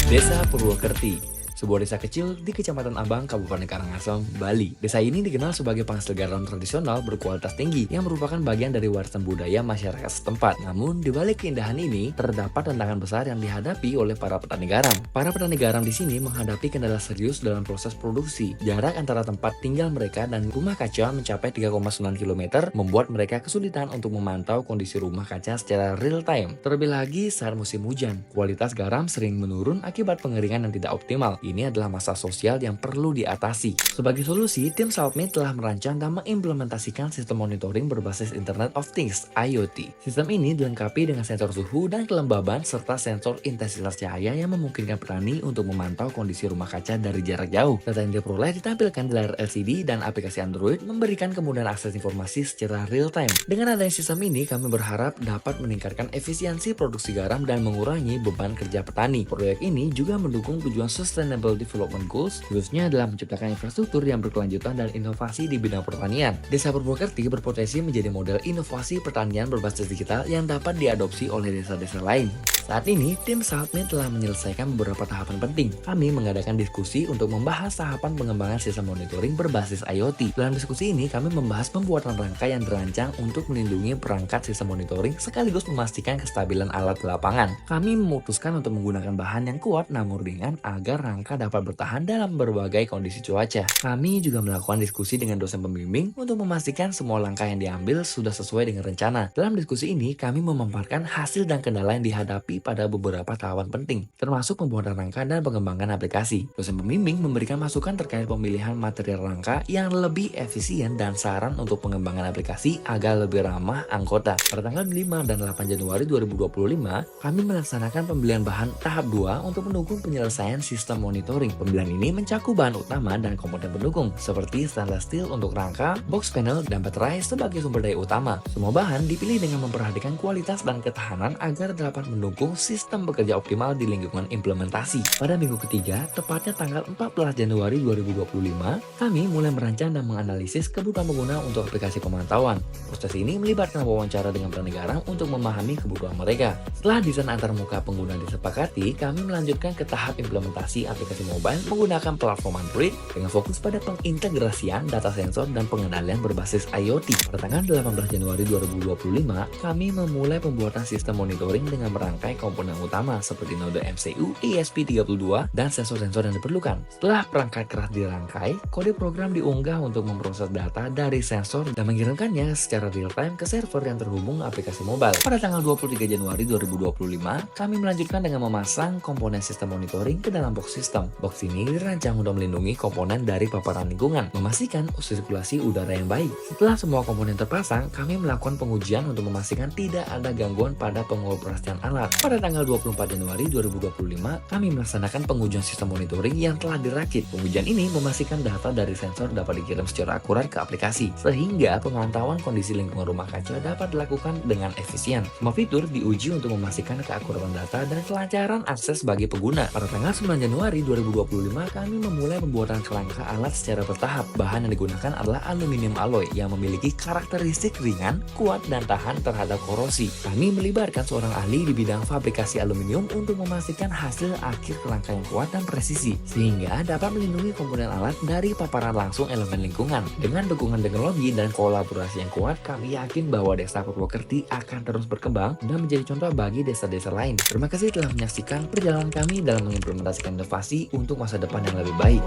Desa Purwokerti, sebuah desa kecil di Kecamatan Abang, Kabupaten Karangasem, Bali. Desa ini dikenal sebagai penghasil garam tradisional berkualitas tinggi yang merupakan bagian dari warisan budaya masyarakat setempat. Namun, di balik keindahan ini, terdapat tantangan besar yang dihadapi oleh para petani garam. Para petani garam di sini menghadapi kendala serius dalam proses produksi. Jarak antara tempat tinggal mereka dan rumah kaca mencapai 3,9 km, membuat mereka kesulitan untuk memantau kondisi rumah kaca secara real time. Terlebih lagi saat musim hujan, kualitas garam sering menurun akibat pengeringan yang tidak optimal. Ini adalah masalah sosial yang perlu diatasi. Sebagai solusi, tim Southmate telah merancang dan mengimplementasikan sistem monitoring berbasis Internet of Things (IoT). Sistem ini dilengkapi dengan sensor suhu dan kelembaban serta sensor intensitas cahaya yang memungkinkan petani untuk memantau kondisi rumah kaca dari jarak jauh. Data yang diperoleh ditampilkan di layar LCD dan aplikasi Android, memberikan kemudahan akses informasi secara real time. Dengan adanya sistem ini, kami berharap dapat meningkatkan efisiensi produksi garam dan mengurangi beban kerja petani. Proyek ini juga mendukung tujuan Sustainable Development Goals, khususnya dalam menciptakan infrastruktur yang berkelanjutan dan inovasi di bidang pertanian. Desa Purwokerti berpotensi menjadi model inovasi pertanian berbasis digital yang dapat diadopsi oleh desa-desa lain. Saat ini, tim Southmate telah menyelesaikan beberapa tahapan penting. Kami mengadakan diskusi untuk membahas tahapan pengembangan sistem monitoring berbasis IoT. Dalam diskusi ini, kami membahas pembuatan rangka yang dirancang untuk melindungi perangkat sistem monitoring sekaligus memastikan kestabilan alat di lapangan. Kami memutuskan untuk menggunakan bahan yang kuat namun ringan agar rangka dapat bertahan dalam berbagai kondisi cuaca. Kami juga melakukan diskusi dengan dosen pembimbing untuk memastikan semua langkah yang diambil sudah sesuai dengan rencana. Dalam diskusi ini, kami memaparkan hasil dan kendala yang dihadapi pada beberapa tahapan penting, termasuk pembuatan rangka dan pengembangan aplikasi. Dosen pembimbing memberikan masukan terkait pemilihan material rangka yang lebih efisien dan saran untuk pengembangan aplikasi agar lebih ramah anggota. Pada tanggal 5 dan 8 Januari 2025, kami melaksanakan pembelian bahan tahap 2 untuk mendukung penyelesaian sistem monitoring. Pembelian ini mencakup bahan utama dan komponen pendukung, seperti stainless steel untuk rangka, box panel, dan baterai sebagai sumber daya utama. Semua bahan dipilih dengan memperhatikan kualitas dan ketahanan agar dapat mendukung sistem bekerja optimal di lingkungan implementasi. Pada minggu ketiga, tepatnya tanggal 14 Januari 2025, kami mulai merancang dan menganalisis kebutuhan pengguna untuk aplikasi pemantauan. Proses ini melibatkan wawancara dengan petani garam untuk memahami kebutuhan mereka. Setelah desain antarmuka pengguna disepakati, kami melanjutkan ke tahap implementasi aplikasi mobile menggunakan platform Android dengan fokus pada pengintegrasian data sensor dan pengendalian berbasis IoT. Pada tanggal 18 Januari 2025, kami memulai pembuatan sistem monitoring dengan merangkai komponen utama seperti node MCU, ESP32, dan sensor-sensor yang diperlukan. Setelah perangkat keras dirangkai, kode program diunggah untuk memproses data dari sensor dan mengirimkannya secara real-time ke server yang terhubung aplikasi mobile. Pada tanggal 23 Januari 2025, kami melanjutkan dengan memasang komponen sistem monitoring ke dalam box sistem. Box ini dirancang untuk melindungi komponen dari paparan lingkungan, memastikan sirkulasi udara yang baik. Setelah semua komponen terpasang, kami melakukan pengujian untuk memastikan tidak ada gangguan pada pengoperasian alat. Pada tanggal 24 Januari 2025, kami melaksanakan pengujian sistem monitoring yang telah dirakit. Pengujian ini memastikan data dari sensor dapat dikirim secara akurat ke aplikasi, sehingga pemantauan kondisi lingkungan rumah kaca dapat dilakukan dengan efisien. Semua fitur diuji untuk memastikan keakuratan data dan kelancaran akses bagi pengguna. Pada tanggal 9 Januari 2025, kami memulai pembuatan kerangka alat secara bertahap. Bahan yang digunakan adalah aluminium alloy yang memiliki karakteristik ringan, kuat, dan tahan terhadap korosi. Kami melibatkan seorang ahli di bidang fabrikasi aluminium untuk memastikan hasil akhir kerangka yang kuat dan presisi, sehingga dapat melindungi komponen alat dari paparan langsung elemen lingkungan. Dengan dukungan teknologi dan kolaborasi yang kuat, kami yakin bahwa Desa Purwokerti akan terus berkembang dan menjadi contoh bagi desa-desa lain. Terima kasih telah menyaksikan perjalanan kami dalam mengimplementasikan inovasi untuk masa depan yang lebih baik.